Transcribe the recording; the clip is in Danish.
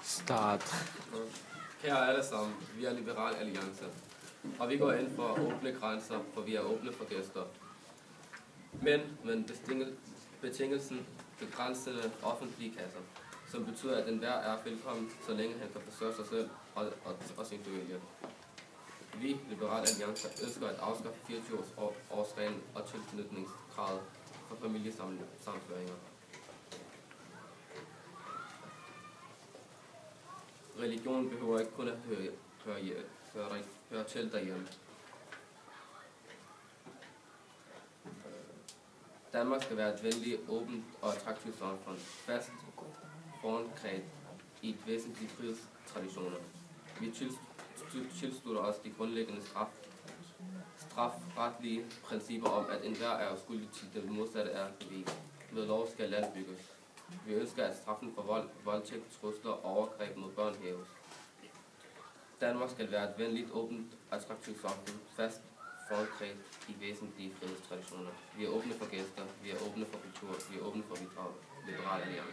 Start. Kære alle sammen, vi er Liberal Alliance, og vi går ind for åbne grænser, for vi er åbne for gæster. Men betingelsen begrænsede offentlige kasser, som betyder, at enhver er velkommen, så længe han kan forsørge sig selv og sin familie. Vi, Liberal Alliance, ønsker at afskaffe 24-årsreglen og tilknytningskravet for familiesammenføringer. Religion behøver ikke kun at høre til derhjemme. Danmark skal være et venligt, åbent og attraktivt samfund, fast forankret i et væsentligt frihedstraditioner. Vi tilslutter os de grundlæggende strafretlige principper om, at enhver er uskyldig til det modsatte er bevist. Med lov skal land bygges. Vi ønsker, at straffen for vold, voldtægt, trusler og overgreb mod børn hæves. Danmark skal være et venligt, åbent og attraktivt samfund, fast forankret i væsentlige frihedstraditioner. Vi er åbne for gæster, vi er åbne for kultur, vi er åbne for Liberal Alliance.